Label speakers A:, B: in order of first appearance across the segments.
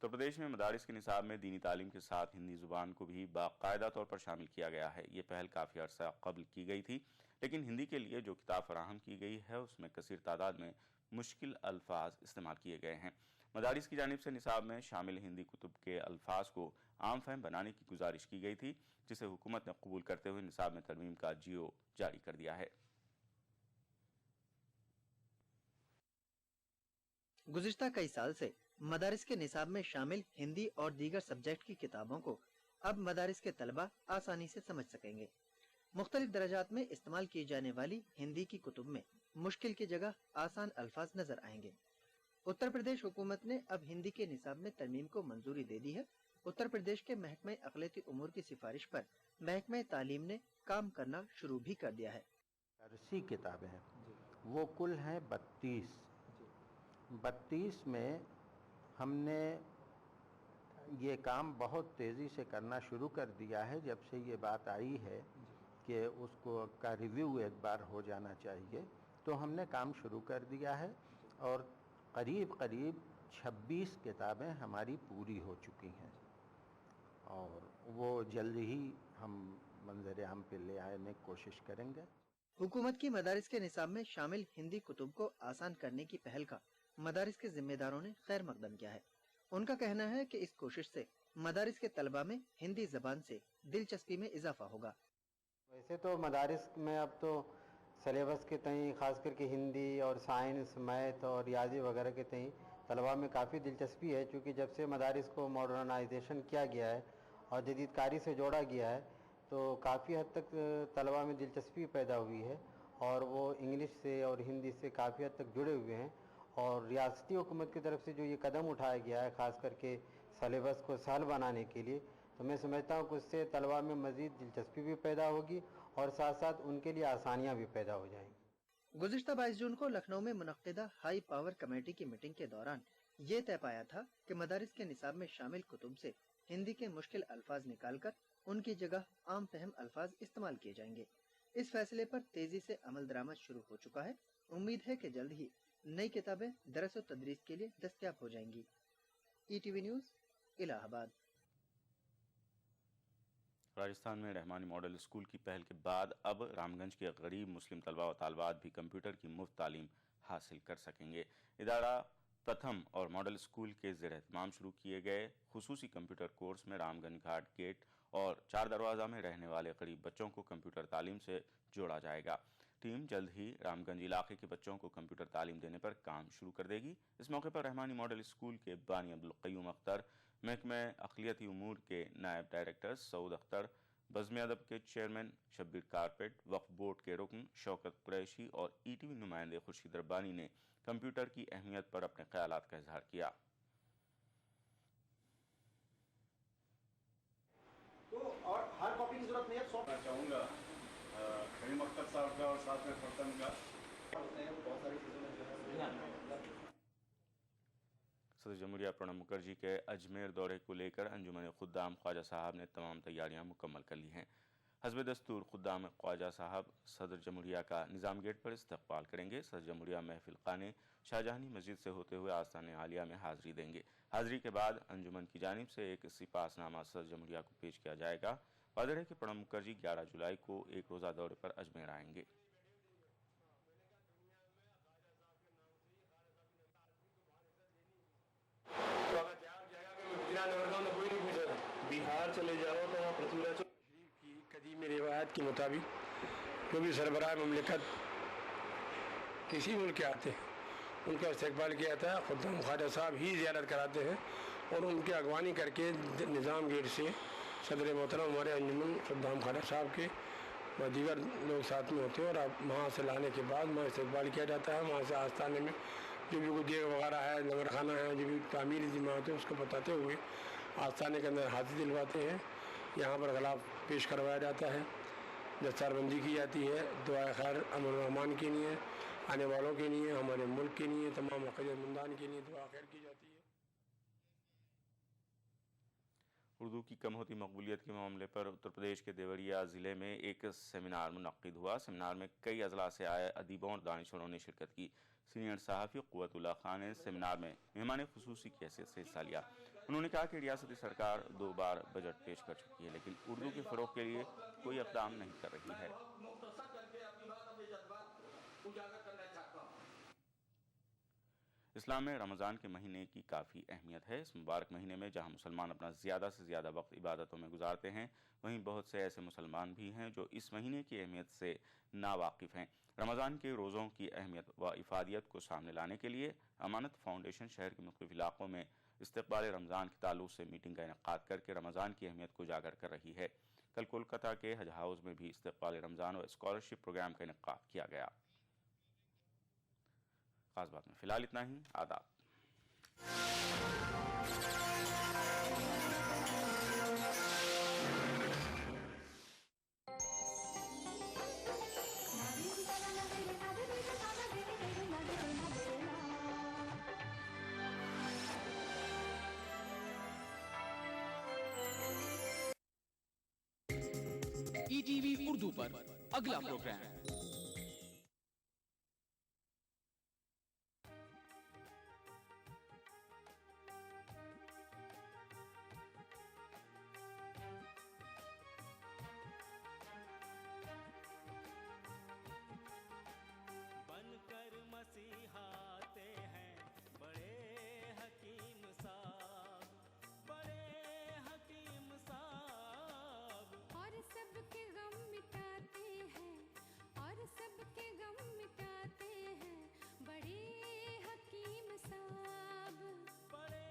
A: उत्तर प्रदेश में मदारिस के निसाब में दीनी तालीम के साथ हिंदी ज़ुबान को भी बाकायदा तौर पर शामिल किया गया है। ये पहल काफ़ी अर्सा कबल की गई थी, लेकिन हिंदी के लिए जो किताब फराहम की गई है उसमें कसीर तादाद में मुश्किल अल्फाज इस्तेमाल किए गए हैं। मदारिस की जानिब से निसाब में शामिल हिंदी कुतुब के अल्फाज को आम फहम बनाने की गुजारिश की गई थी, जिसे हुकूमत ने कबूल करते हुए निसाब में तरमीम का जियो जारी कर दिया है।
B: गुज़िश्ता कई साल से मदारिस के निसाब में शामिल हिंदी और दीगर सब्जेक्ट की किताबों को अब मदारिस के तलबा आसानी से समझ सकेंगे। मुख्तलिफ दर्जात में इस्तेमाल की जाने वाली हिंदी की कुतुब में मुश्किल की जगह आसान अल्फाज नजर आएंगे। उत्तर प्रदेश हुकूमत ने अब हिंदी के निसाब में तरमीम को मंजूरी दे दी है। उत्तर प्रदेश के महकमे अक़लियती उमूर की सिफारिश पर महकमे तालीम ने काम करना शुरू भी कर दिया है।
C: दरसी किताबें हैं, वो कुल हैं 32 में हमने ये काम बहुत तेज़ी से करना शुरू कर दिया है। जब से ये बात आई है कि उसको का रिव्यू एक बार हो जाना चाहिए, तो हमने काम शुरू कर दिया है और करीब 26 किताबें हमारी पूरी हो चुकी हैं और वो जल्द ही हम मंजर आम पे ले आने की कोशिश करेंगे।
B: हुकूमत की मदारिस के निसाब में शामिल हिंदी कुतुब को आसान करने की पहल का मदारिस के जिम्मेदारों ने खैर मकदम किया है। उनका कहना है कि इस कोशिश से मदारिस के तलबा में हिंदी जबान से दिलचस्पी में इजाफा होगा।
D: वैसे तो मदारिस में अब तो सिलेबस के तई ख़ास करके हिंदी और साइंस, मैथ और रियाजी वगैरह के तई तलबा में काफ़ी दिलचस्पी है, क्योंकि जब से मदारिस को मॉडर्नाइजेशन किया गया है और जदीदकारी से जोड़ा गया है तो काफ़ी हद तक तलबा में दिलचस्पी पैदा हुई है और वो इंग्लिश से और हिंदी से काफ़ी हद तक जुड़े हुए हैं। और रियासती हुकूमत की तरफ से जो ये कदम उठाया गया है ख़ास करके सिलेबस को सहल बनाने के लिए, तो मैं समझता हूँ कि उससे तलबा में मज़ीद दिलचस्पी भी पैदा होगी और साथ साथ उनके लिए आसानियाँ भी पैदा हो जाएंगी।
B: गुज़िश्ता 22 जून को लखनऊ में मुनक्किदा हाई पावर कमेटी की मीटिंग के दौरान ये तय पाया था कि मदारिस के निसाब में शामिल कुतुब से हिंदी के मुश्किल अल्फाज निकालकर उनकी जगह आम फहम अल्फाज इस्तेमाल किए जाएंगे। इस फैसले पर तेजी से अमल दरामद शुरू हो चुका है। उम्मीद है कि जल्द ही नई किताबें दरस व तदरीस के लिए दस्तयाब हो जाएंगी। ETV news, Allahabad.
A: राजस्थान में रहमानी मॉडल स्कूल की पहल के बाद अब रामगंज के गरीब मुस्लिम तलबा व तालबात भी कंप्यूटर की मुफ्त तालीम हासिल कर सकेंगे। इदारा प्रथम और मॉडल स्कूल के ज़ेर एहतमाम शुरू किए गए खुसूसी कंप्यूटर कोर्स में रामगंज घाट गेट और 4 दरवाज़ा में रहने वाले गरीब बच्चों को कंप्यूटर तालीम से जोड़ा जाएगा। टीम जल्द ही रामगंज इलाके के बच्चों को कंप्यूटर तालीम देने पर काम शुरू कर देगी। इस मौके पर रहमानी मॉडल स्कूल के बानी अब्दुल क़य्यूम अख्तर, महकमे अक़लियती उमूर के नायब डायरेक्टर सऊद अख्तर, बज़्म अदब के चेयरमैन शब्बीर कारपेट, वक्फ बोर्ड के रुकन शौकत कुरैशी और ETV नुमाइंदे खुर्शीद रब्बानी ने कंप्यूटर की अहमियत पर अपने ख्यालात का इजहार किया।
E: तो और हर कॉपी की जरूरत नहीं है,
F: चाहूँगा करीम अख्तर साहब का और साथ में फर्तन का
E: बहुत सारी चीज़ों में जो है
A: सदर जमहूरिया प्रणब मुखर्जी के अजमेर दौरे को लेकर अंजुमन खुद्दाम ख्वाजा साहब ने तमाम तैयारियां मुकम्मल कर ली हैं। हस्ब दस्तूर खुद्दाम ख्वाजा साहब सदर जमहूरिया का निज़ाम गेट पर इस्तकबाल करेंगे। सदर जमहूरिया महफिल खाने शाहजहानी मस्जिद से होते हुए आस्थान आलिया में हाज़री देंगे। हाज़री के बाद अंजुमन की जानिब से एक सिपासनामा सदर जमहूरिया को पेश किया जाएगा। वाज़ेह है कि प्रणब मुखर्जी 11 जुलाई को एक रोज़ा दौरे पर अजमेर आएंगे।
G: बिहार चले जाओ तो वहाँ पृथ्वीराज की कदीम रिवायत के मुताबिक जो भी सरबराह ममलिकत किसी मुल्क के आते हैं उनका इस्तकबाल किया जाता है। खुद्दाम ख्वाजा साहब ही ज़ियारत कराते हैं और उनकी अगवानी करके निज़ाम गेट से सदर मोहतरम हमारे अंजुमन खुद्दाम ख्वाजा साहब के व दीगर लोग साथ में होते हैं और अब वहाँ से लाने के बाद वहाँ इस्तकबाल किया जाता है। वहाँ से आस्थाने में जो भी कोई देग वगैरह है, लंगर खाना है, जो भी तामीरी जिम्मात है उसको बताते हुए आस्थाने के अंदर हाथी दिलवाते हैं। यहाँ पर गलाफ पेश करवाया जाता है, दस्तारबंदी की जाती है, दुआ खैर अमन अमान के लिए, आने वालों के लिए, हमारे मुल्क के लिए, तमाम अक़ीदतमंदान के लिए दुआ खैर की जाती है।
A: उर्दू की कम होती मकबूलियत के मामले पर उत्तर प्रदेश के देवरिया ज़िले में एक सेमिनार मुनक्किद हुआ। सेमिनार में कई अजला से आए अदीबों और दानिशवरों ने शिरकत की। सीनियर सहाफ़ी क़ुव्वतुल्लाह खान ने सेमिनार में मेहमान खुसूसी की हैसियत से हिस्सा लिया। उन्होंने कहा कि रियासती सरकार 2 बार बजट पेश कर चुकी है, लेकिन उर्दू के फ़रोग़ के लिए कोई इक़दाम नहीं कर रही है। इस्लाम में रमज़ान के महीने की काफ़ी अहमियत है। इस मुबारक महीने में जहां मुसलमान अपना ज़्यादा से ज़्यादा वक्त इबादतों में गुजारते हैं, वहीं बहुत से ऐसे मुसलमान भी हैं जो इस महीने की अहमियत से नावाकिफ़ हैं। रमज़ान के रोज़ों की अहमियत व इफ़ादियत को सामने लाने के लिए अमानत फाउंडेशन शहर के मुख्तलिफ इलाक़ों में इस्तक़बाल रमज़ान के ताल्लुक़ से मीटिंग का इनेक़ाद करके रमज़ान की अहमियत को उजागर कर रही है। कल कोलकाता के हज हाउस में भी इस्तक़बाल रमज़ान व स्कॉलरशिप प्रोग्राम का इनेक़ाद किया गया। खास बात में फ़िलहाल इतना ही। आदाब।
H: ईटीवी उर्दू पर अगला प्रोग्राम
I: बनकर मसीहाते हैं बड़े हकीम साहब, बड़े हकीम साहब।
J: और सबके गम मिटाते हैं, और सबके गम मिटाते हैं बड़े हकीम साहब,
I: बड़े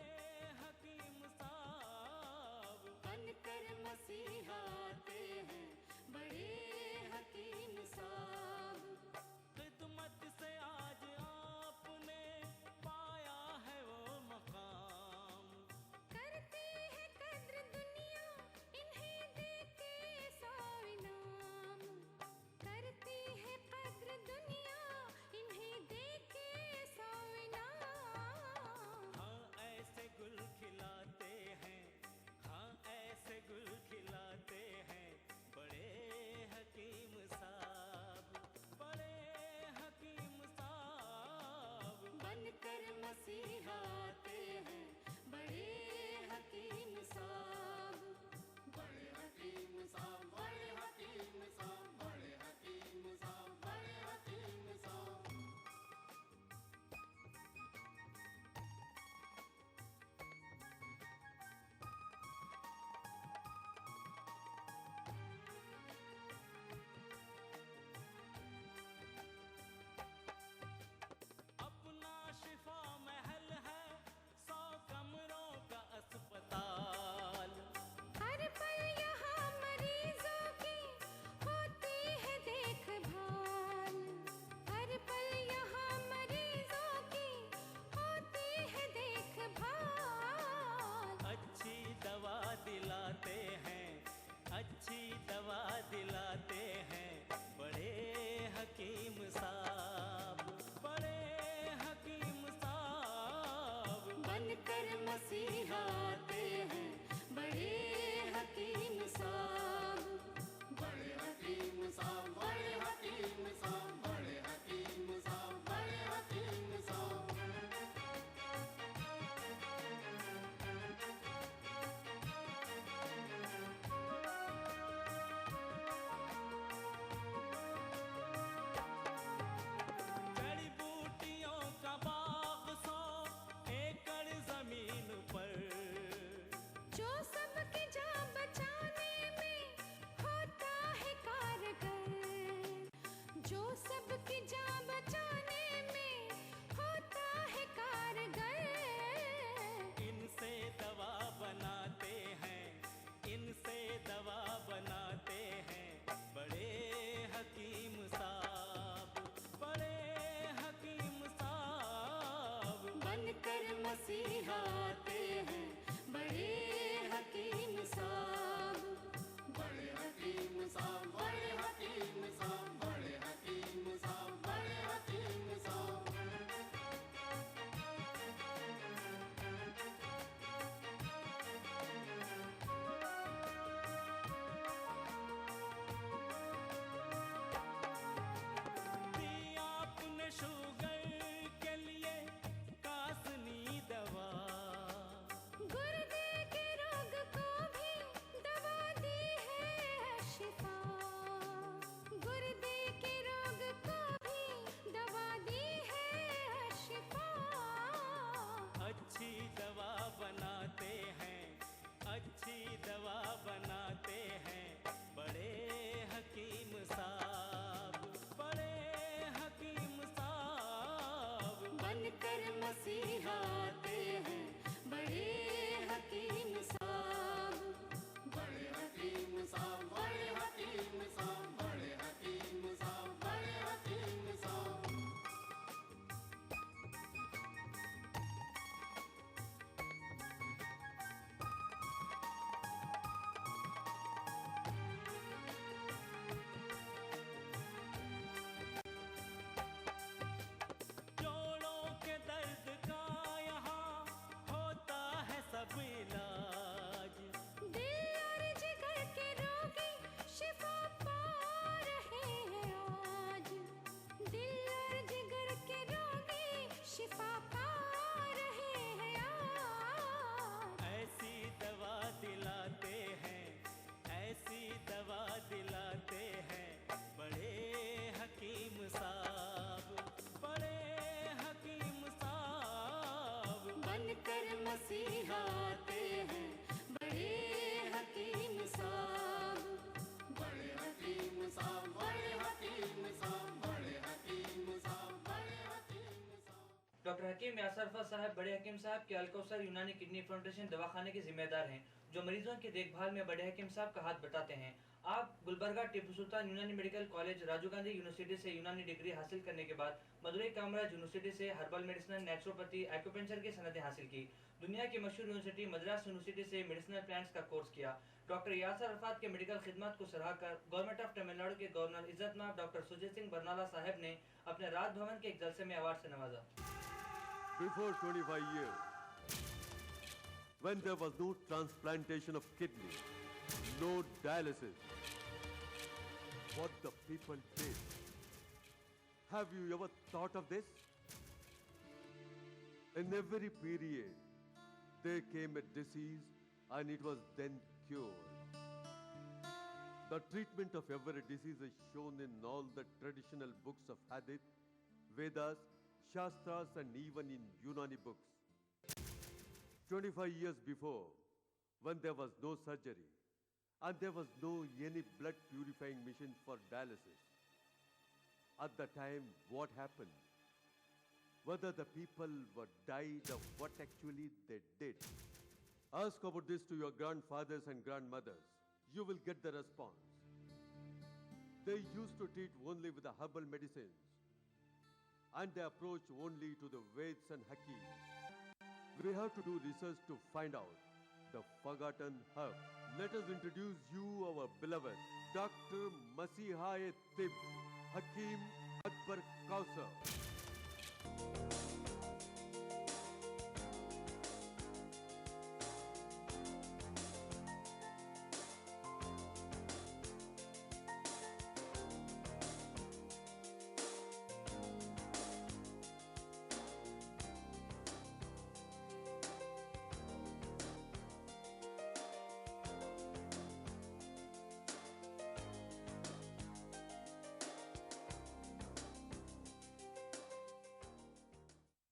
I: हकीम साहब।
J: बनकर मसीहाते हैं बड़े हकीम साहब।
I: खिदमत से आज आपने पाया है वो मकाम,
J: करती है कद्र दुनिया इन्हें देके 100 इनाम, करती है कद्र दुनिया इन्हें देके 100 इनाम।
I: हाँ ऐसे गुल खिलाते हैं, हाँ ऐसे गुल खिलाते हैं बड़े हकीम साहब, बड़े हकीम साहब।
J: बनकर मसीहाते हैं बड़े हकीम साहब,
E: बड़े हकीम साहब, बड़े हकीम साहब, बड़े हकीम साहब, बड़े हकीम साहब।
I: अपना शिफा महल है 100 कमरों का अस्पताल,
J: हर पल यहाँ मरीजों की होती है देखभाल, हर पल यहाँ मरीजों की होती है देखभाल।
I: अच्छी दवा दिलाते हैं, अच्छी दवा दिलाते हैं बड़े हकीम साहब, बड़े हकीम साहब।
J: बनकर मसीहाते हैं बड़े हकीम साहब,
E: बड़े हकीम साहब, बड़े हकीम साहब, बड़े हकीम साहब, बड़े हकीम साहब।
I: जड़ी बूटियों का बाग 100 एकड़ जमीन पर,
J: बनकर मसीहा आते हैं बड़े हकीम साहब।
E: बड़े हकीम साहब, बड़े हकीम साहब, बड़े हकीम साहब, बड़े हकीम साहब।
K: डॉक्टर हकीम यासरफा साहब बड़े हकीम साहब के अलकौसर यूनानी किडनी फाउंडेशन दवाखाने के जिम्मेदार हैं, जो मरीजों की देखभाल में बड़े हकीम साहब का हाथ बटाते हैं। आप Gulbarga Tipu Sultan Unani medical college, Rajiv Gandhi university से यूनानी डिग्री हासिल करने के बाद मदुरई कामराज यूनिवर्सिटी से हर्बल मेडिसिन, नेचुरोपैथी, एक्यूपंक्चर की सनतें हासिल की। दुनिया की मशहूर यूनिवर्सिटी मद्रास यूनिवर्सिटी से मेडिसिनल प्लांट्स का कोर्स किया। डॉक्टर यासर अरफात के मेडिकल खिदमत को सराहकर गवर्नमेंट ऑफ तमिलनाडु के गवर्नर इज्जतमाब डॉक्टर सुजीत सिंह बरनाला साहब ने अपने राजभवन के एक जलसे में अवार्ड से नवाजा।
L: Before 25 years, when there was no transplantation of kidney, no dialysis, what the people did. Have you ever thought of this? In every period, there came a disease and it was then cured. The treatment of every disease is shown in all the traditional books of Hadith, Vedas, Shastras and even in Unani books. 25 years before, when there was no surgery and there was no any blood purifying machine for dialysis, at the time what happened? Whether the people were died or what actually they did. Ask about this to your grandfathers and grandmothers. You will get the response. They used to treat only with the herbal medicines, and they approach only to the Veds and Hakims. We have to do research to find out the forgotten herb. Let us introduce you our beloved Dr. Masiha-e-Tib, Hakim Akbar Kausar.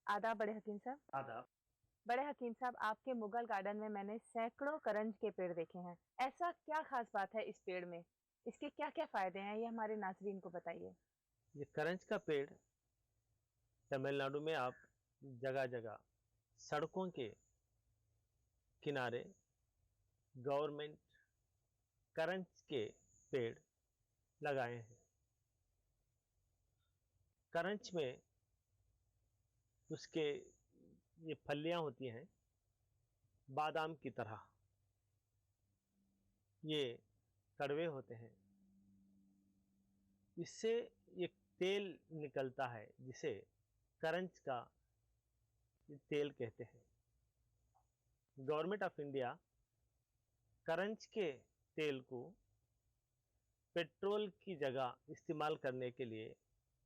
M: आदाब बड़े हकीम साहब।
K: आदाब।
M: बड़े हकीम साहब, आपके Mughal garden में मैंने सैकड़ों करंज के पेड़ देखे हैं। ऐसा क्या खास बात है इस पेड़ में? इसके क्या क्या फायदे हैं, ये हमारे नाज़रीन को बताइए।
N: ये करंज का पेड़ तमिलनाडु में आप जगह जगह सड़कों के किनारे गवर्नमेंट करंज के पेड़ लगाए हैं। करंज में उसके ये फलियां होती हैं बादाम की तरह, ये कड़वे होते हैं। इससे एक तेल निकलता है जिसे करंज का तेल कहते हैं। गवर्नमेंट ऑफ इंडिया करंज के तेल को पेट्रोल की जगह इस्तेमाल करने के लिए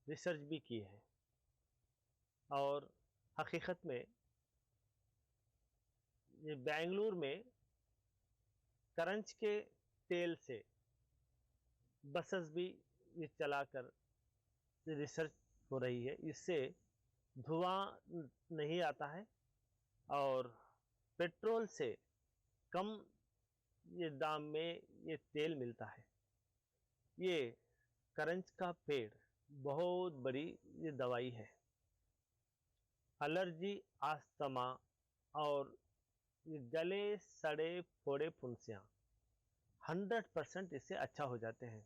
N: रिसर्च भी की है, और हकीकत में ये बेंगलुरु में करंज के तेल से बसेस भी ये चलाकर रिसर्च हो रही है। इससे धुआं नहीं आता है और पेट्रोल से कम ये दाम में ये तेल मिलता है। ये करंज का पेड़ बहुत बड़ी ये दवाई है। एलर्जी, अस्थमा और ये गले सड़े फोड़े फुंसियाँ 100% इससे अच्छा हो जाते हैं।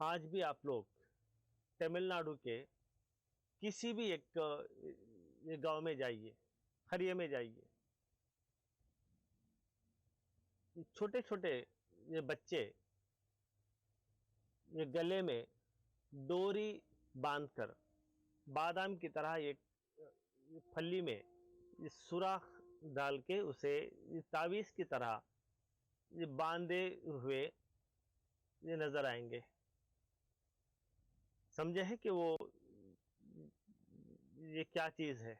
N: आज भी आप लोग तमिलनाडु के किसी भी एक गांव में जाइए, खरिये में जाइए, छोटे छोटे ये बच्चे ये गले में डोरी बांधकर बादाम की तरह एक फली में ये सुराख डाल के उसे तावीज़ की तरह ये बांधे हुए ये नज़र आएंगे। समझे हैं कि वो ये क्या चीज़ है।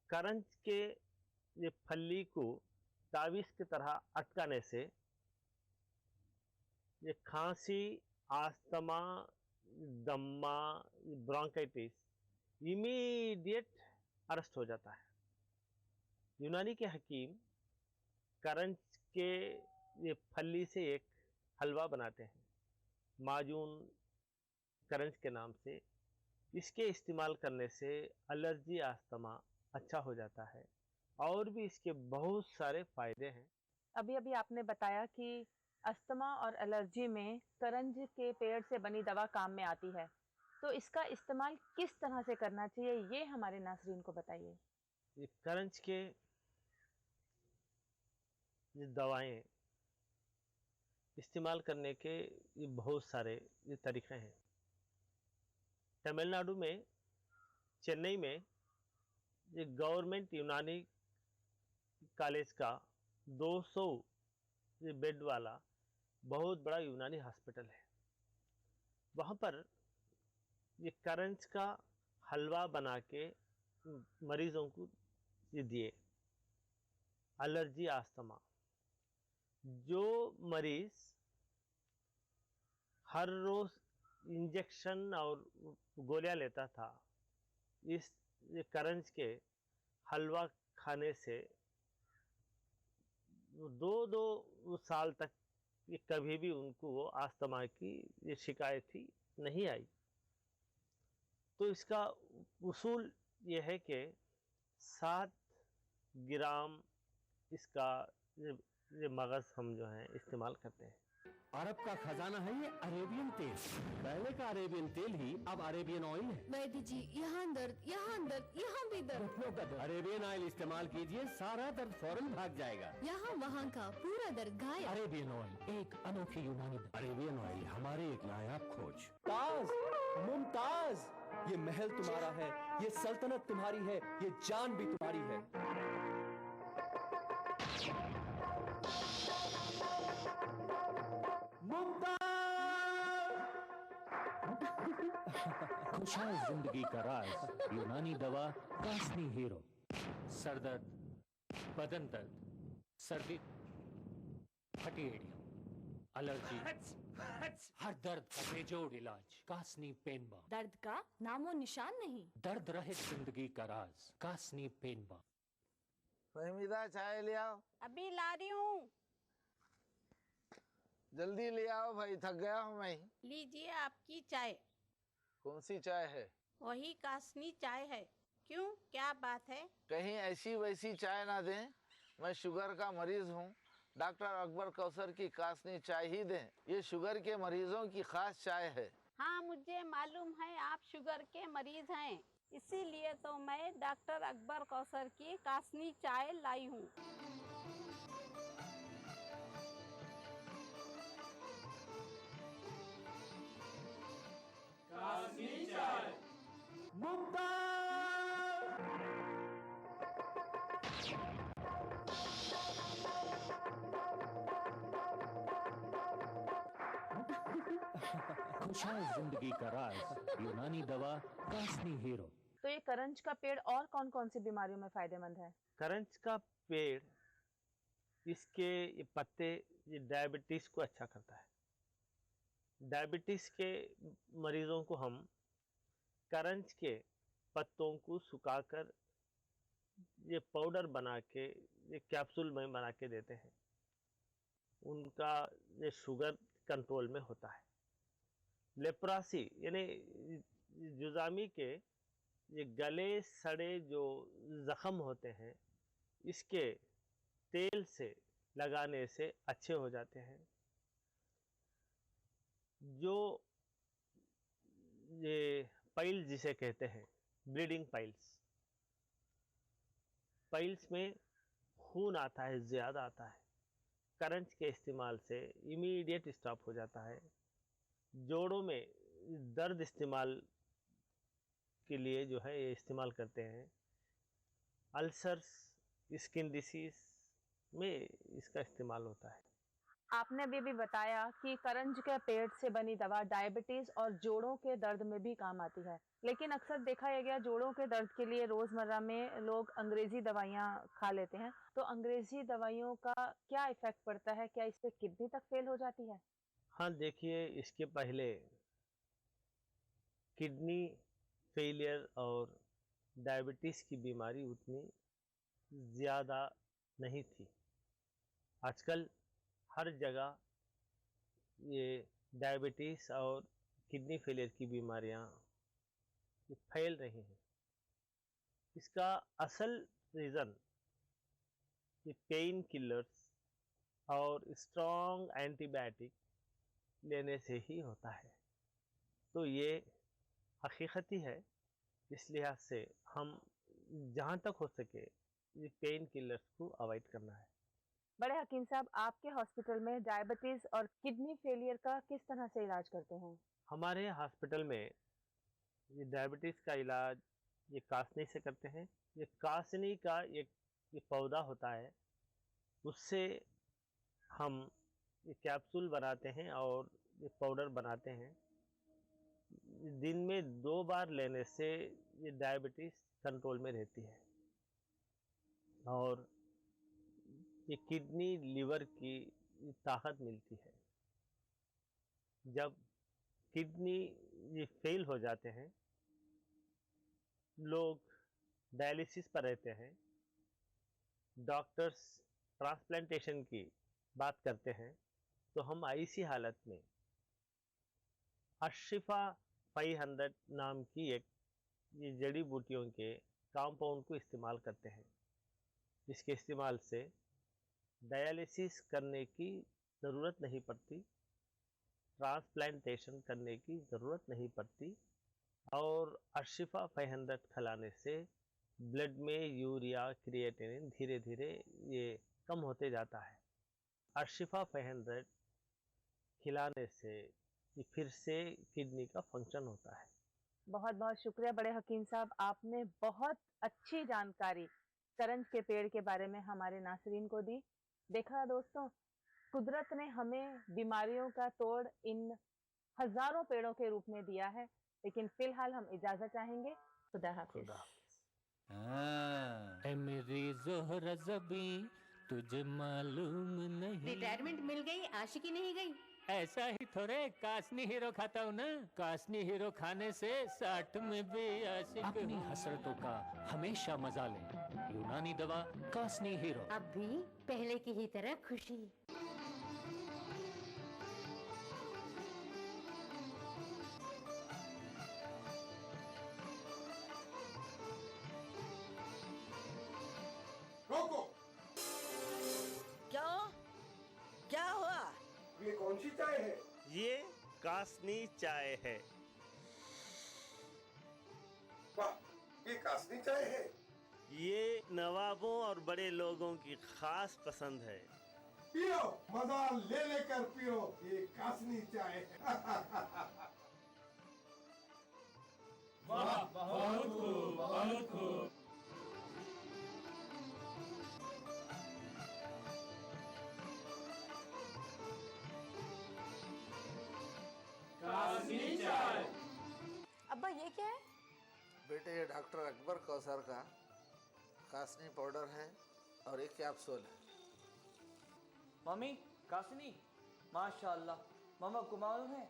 N: करंज के ये फली को तावीज़ की तरह अटकाने से ये खांसी, अस्थमा, दम्मा, ब्रोंकाइटिस इमीडिएट अरेस्ट हो जाता है। यूनानी के हकीम करंज के ये फली से एक हलवा बनाते हैं, माजून करंज के नाम से। इसके इस्तेमाल करने से एलर्जी, अस्थमा अच्छा हो जाता है और भी इसके बहुत सारे फायदे हैं।
M: अभी अभी आपने बताया कि अस्थमा और एलर्जी में करंज के पेड़ से बनी दवा काम में आती है, तो इसका इस्तेमाल किस तरह से करना चाहिए ये हमारे नाज़रीन को बताइए।
N: ये करंज के ये दवाएं इस्तेमाल करने के ये बहुत सारे ये तरीक़े हैं। तमिलनाडु में, चेन्नई में ये गवर्नमेंट यूनानी कॉलेज का 200 ये बेड वाला बहुत बड़ा यूनानी हॉस्पिटल है। वहाँ पर ये करंज का हलवा बना के मरीज़ों को ये दिए। एलर्जी, अस्थमा, जो मरीज़ हर रोज़ इंजेक्शन और गोलियां लेता था, इस ये करंज के हलवा खाने से 2 साल तक ये कभी भी उनको अस्थमा की ये शिकायत ही नहीं आई। तो इसका उसूल ये है कि 7 ग्राम इसका ये मगज़ हम जो है इस्तेमाल करते हैं।
O: अरब का खजाना है ये अरेबियन तेल। पहले का अरेबियन तेल ही अब अरेबियन ऑयल है।
J: वैद्य जी, यहाँ दर्द, यहाँ दर्द, यहाँ भी दर्द।
O: घुटनों का दर्द। अरेबियन ऑयल इस्तेमाल कीजिए, सारा दर्द फौरन भाग जाएगा।
J: यहाँ वहाँ का पूरा दर्द गायब।
O: अरेबियन ऑयल, एक अनोखी यूनानी दवा। अरेबियन ऑयल हमारे एक नायाब खोज। ताज, मुमताज, ये महल तुम्हारा है, ये सल्तनत तुम्हारी है, ये जान भी तुम्हारी है। खुशहाल जिंदगी का राज, यूनानी दवा कास्नी हीरो। सरदर्द, बदन दर्द, सर्दी, फटी एड़ियां, एलर्जी, हर दर्द का बेजोड़ इलाज, कास्नी पेन बाम।
J: दर्द का नामो निशान नहीं।
O: दर्द रहित जिंदगी का राज, कास्नी पेन बाम।
P: फहमीदा, चाय ले आओ।
Q: अभी ला रही हूँ।
P: जल्दी ले आओ भाई, थक गया हूँ मैं।
Q: लीजिए आपकी चाय।
P: कौन सी चाय है?
Q: वही कासनी चाय है। क्यों, क्या बात है?
P: कहीं ऐसी वैसी चाय ना दें, मैं शुगर का मरीज हूँ। डॉक्टर अकबर कौसर की कासनी चाय ही दें। ये शुगर के मरीजों की खास चाय है।
Q: हाँ, मुझे मालूम है आप शुगर के मरीज हैं, इसीलिए तो मैं डॉक्टर अकबर कौसर की कासनी चाय लाई हूँ।
E: कासनी चाय।
O: खुशहाल जिंदगी का राज, यूनानी दवा कास्नी हीरो।
M: तो ये करंज का पेड़ और कौन कौन सी बीमारियों में फायदेमंद है?
N: करंज का पेड़, इसके ये पत्ते ये डायबिटीज़ को अच्छा करता है। डायबिटीज़ के मरीज़ों को हम करंज के पत्तों को सुखाकर ये पाउडर बना के ये कैप्सूल में बना के देते हैं। उनका ये शुगर कंट्रोल में होता है। लेप्रासी यानी जुज़ामी के ये गले सड़े जो ज़ख़म होते हैं, इसके तेल से लगाने से अच्छे हो जाते हैं। जो ये पाइल्स जिसे कहते हैं, ब्लीडिंग पाइल्स, पाइल्स में खून आता है, ज़्यादा आता है, करंज के इस्तेमाल से इमीडिएट स्टॉप हो जाता है। जोड़ों में दर्द इस्तेमाल के लिए जो है ये इस्तेमाल करते हैं। अल्सर्स, स्किन डिसीज में इसका इस्तेमाल होता है।
M: आपने अभी भी बताया कि करंज के पेड़ से बनी दवा डायबिटीज और जोड़ों के दर्द में भी काम आती है, लेकिन अक्सर देखा गया जोड़ों के दर्द के लिए रोजमर्रा में लोग अंग्रेजी दवाइयाँ खा लेते हैं। तो अंग्रेजी दवाइयों का क्या इफेक्ट पड़ता है? क्या इससे किडनी तक फेल हो जाती है?
N: हाँ, देखिए, इसके पहले किडनी फेलियर और डायबिटीज़ की बीमारी उतनी ज़्यादा नहीं थी। आजकल हर जगह ये डायबिटीज़ और किडनी फेलियर की बीमारियां फैल रही हैं। इसका असल रीज़न ये पेन किलर्स और स्ट्रॉन्ग एंटीबायोटिक लेने से ही होता है। तो ये हकीकत ही है। इस लिहाज से हम जहाँ तक हो सके ये पेन किलर्स को अवॉइड करना है।
M: बड़े हकीम साहब, आपके हॉस्पिटल में डायबिटीज और किडनी फेलियर का किस तरह से इलाज करते हैं?
N: हमारे हॉस्पिटल में ये डायबिटीज़ का इलाज ये कासनी से करते हैं। ये कासनी का एक ये पौधा होता है, उससे हम ये कैप्सूल बनाते हैं और ये पाउडर बनाते हैं। दिन में 2 बार लेने से ये डायबिटीज़ कंट्रोल में रहती है और ये किडनी लिवर की ताकत मिलती है। जब किडनी ये फेल हो जाते हैं, लोग डायलिसिस पर रहते हैं, डॉक्टर्स ट्रांसप्लांटेशन की बात करते हैं, तो हम ऐसी हालत में अशिफा 500 नाम की एक ये जड़ी बूटियों के कंपाउंड को इस्तेमाल करते हैं। इसके इस्तेमाल से डायलिसिस करने की ज़रूरत नहीं पड़ती, ट्रांसप्लांटेशन करने की ज़रूरत नहीं पड़ती और अशिफा 500 खिलाने से ब्लड में यूरिया क्रिएटिनिन धीरे धीरे ये कम होते जाता है। अशिफा 500 खिलाने से ये फिर से किडनी का फंक्शन होता है।
M: बहुत बहुत शुक्रिया बड़े हकीम साहब, आपने बहुत अच्छी जानकारी करंज के पेड़ के बारे में हमारे नाज़रीन को दी। देखा दोस्तों, कुदरत ने हमें बीमारियों का तोड़ इन हजारों पेड़ों के रूप में दिया है, लेकिन फिलहाल हम इजाजत चाहेंगे। खुदा हाफिज।
O: ऐ मेरी ज़ोहरा ज़बी तुझे मालूम नहीं।
R: रिटायरमेंट मिल गई, आशिकी नहीं गई।
O: ऐसा ही थोड़े कासनी हीरो खाता हूँ ना। कासनी हीरो खाने से 60 में भी आशिक अपनी हसरतों का हमेशा मजा लें। यूनानी दवा कासनी हीरो।
R: अब भी पहले की ही तरह खुशी।
S: रोको।
T: क्या हुआ?
S: ये कौन सी चाय है?
N: ये कासनी चाय है।
S: वाह, ये कासनी चाय है।
N: ये नवाबों और बड़े लोगों की खास पसंद है।
S: पियो, मजा ले लेकर पियो, ये कासनी चाय है।
E: वाह, बहुत खूब, बहुत खूब। कासनी चाय।
J: अब्बा ये क्या है?
P: बेटे ये डॉक्टर अकबर कौसर का कासनी पाउडर है और एक कैप्सूल है।
K: मम्मी, कासनी माशाल्लाह। मम्मा आपको मालूम है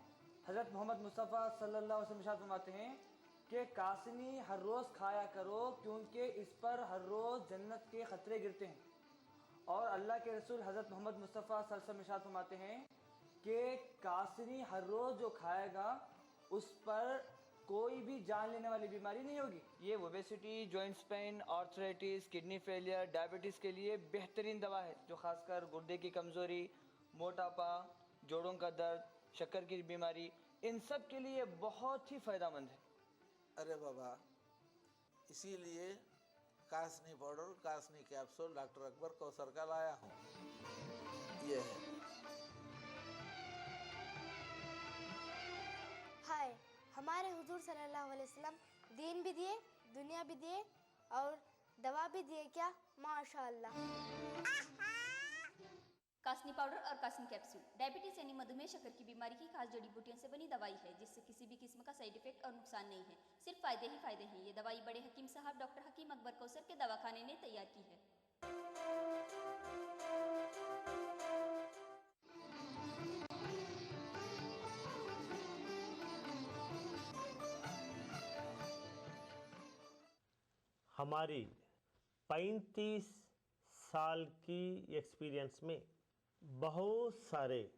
K: हज़रत मोहम्मद मुस्तफ़ा सल्लल्लाहु अलैहि वसल्लम इरशाद फरमाते हैं कि कासनी हर रोज़ खाया करो, क्योंकि इस पर हर रोज़ जन्नत के खतरे गिरते हैं। और अल्लाह के रसूल हज़रत मोहम्मद मुस्तफ़ा सल्लल्लाहु अलैहि वसल्लम इरशाद फरमाते हैं कि कासनी हर रोज़ जो खाएगा उस पर कोई भी जान लेने वाली बीमारी नहीं होगी। ये obesity, joints pain, arthritis, kidney failure, diabetes के लिए बेहतरीन दवा है, जो खासकर गुर्दे की कमज़ोरी, मोटापा, जोड़ों का दर्द, शक्कर की बीमारी, इन सब के लिए बहुत ही फ़ायदेमंद है।
P: अरे बाबा, इसीलिए कासनी पाउडर, कासनी कैप्सूल डॉक्टर अकबर कौसर का लाया हूँ। ये है।
U: हाय, हमारे हुजूर सल्लल्लाहु अलैहि वसल्लम दीन भी दिए, दुनिया भी दिए और दवा भी दिए क्या? माशाअल्लाह।
V: कासनी पाउडर और कासनी कैप्सूल डायबिटीज यानी मधुमेह, शक्कर की बीमारी की खास जड़ी बूटियों से बनी दवाई है, जिससे किसी भी किस्म का साइड इफेक्ट और नुकसान नहीं है, सिर्फ फायदे ही फायदे हैं। ये दवाई बड़े हकीम साहब डॉक्टर हकीम अकबर कौसर के दवाखाने ने तैयार की है।
N: हमारी 35 साल की एक्सपीरियंस में बहुत सारे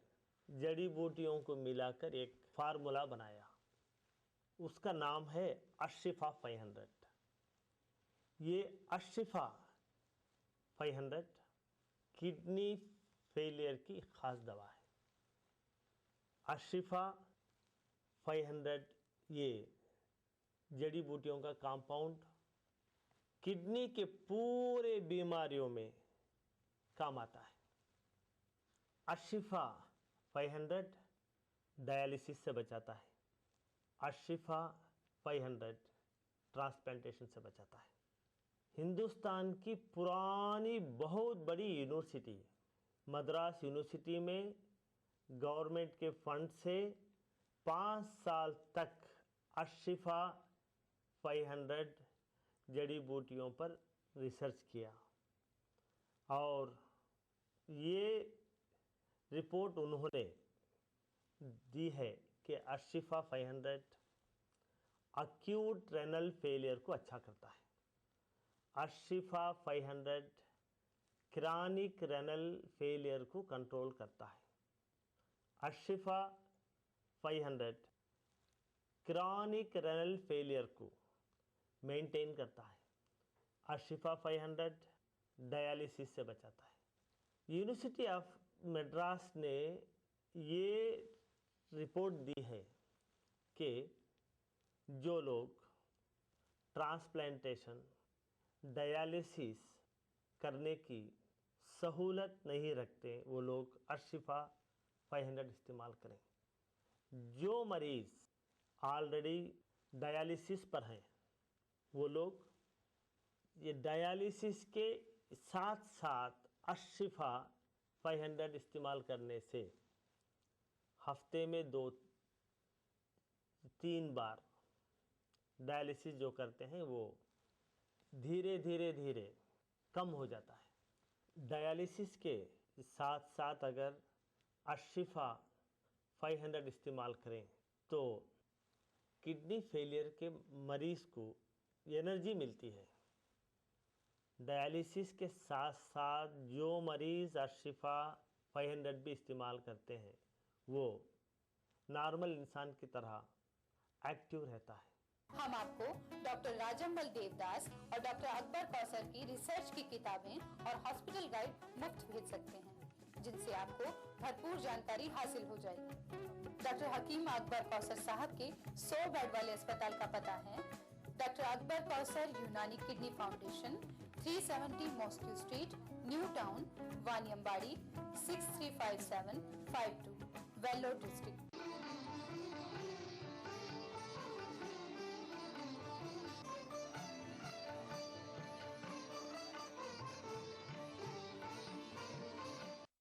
N: जड़ी बूटियों को मिलाकर एक फार्मूला बनाया। उसका नाम है अशिफा 500। ये अशिफा 500 किडनी फेलियर की खास दवा है। अशिफा 500 ये जड़ी बूटियों का कंपाउंड किडनी के पूरे बीमारियों में काम आता है। अशिफा 500 डायलिसिस से बचाता है। अशिफा 500 ट्रांसप्लांटेशन से बचाता है। हिंदुस्तान की पुरानी बहुत बड़ी यूनिवर्सिटी मद्रास यूनिवर्सिटी में गवर्नमेंट के फंड से 5 साल तक अशिफा 500 जड़ी बूटियों पर रिसर्च किया और ये रिपोर्ट उन्होंने दी है कि अशिफा 500 अक्यूट रेनल फेलियर को अच्छा करता है। अशिफा 500 क्रॉनिक रेनल फेलियर को कंट्रोल करता है। अशिफा 500 क्रॉनिक रेनल फेलियर को मेंटेन करता है। अशिफा 500 डायलिसिस से बचाता है। यूनिवर्सिटी ऑफ मद्रास ने ये रिपोर्ट दी है कि जो लोग ट्रांसप्लांटेशन डायलिसिस करने की सहूलत नहीं रखते वो लोग अशिफा 500 इस्तेमाल करें। जो मरीज़ ऑलरेडी डायलिसिस पर हैं वो लोग ये डायलिसिस के साथ साथ अशिफा 500 इस्तेमाल करने से हफ्ते में 2-3 बार डायलिसिस जो करते हैं वो धीरे धीरे कम हो जाता है। डायलिसिस के साथ साथ अगर अशिफा 500 इस्तेमाल करें तो किडनी फेलियर के मरीज़ को एनर्जी मिलती है। डायलिसिस के साथ साथ जो मरीज़ अशिफा 500 भी इस्तेमाल करते हैं वो नॉर्मल इंसान की तरह एक्टिव रहता है।
C: हम आपको डॉक्टर राजम्मल देवदास और डॉक्टर अकबर कौसर की रिसर्च की किताबें और हॉस्पिटल गाइड मुफ्त भेज सकते हैं जिनसे आपको भरपूर जानकारी हासिल हो जाएगी। डॉक्टर हकीम अकबर कौसर साहब के 100 बेड वाले अस्पताल का पता है doctor Akbar Kausar Unani kidney foundation, 370 mosque street, new town, Vaniyambadi, 635752, Vellore district.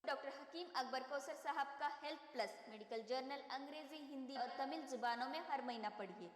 V: Doctor Hakim Akbar Kausar Sahab का हेल्थ प्लस मेडिकल जर्नल अंग्रेजी, हिंदी और तमिल जुबानों में हर महीना पढ़िए।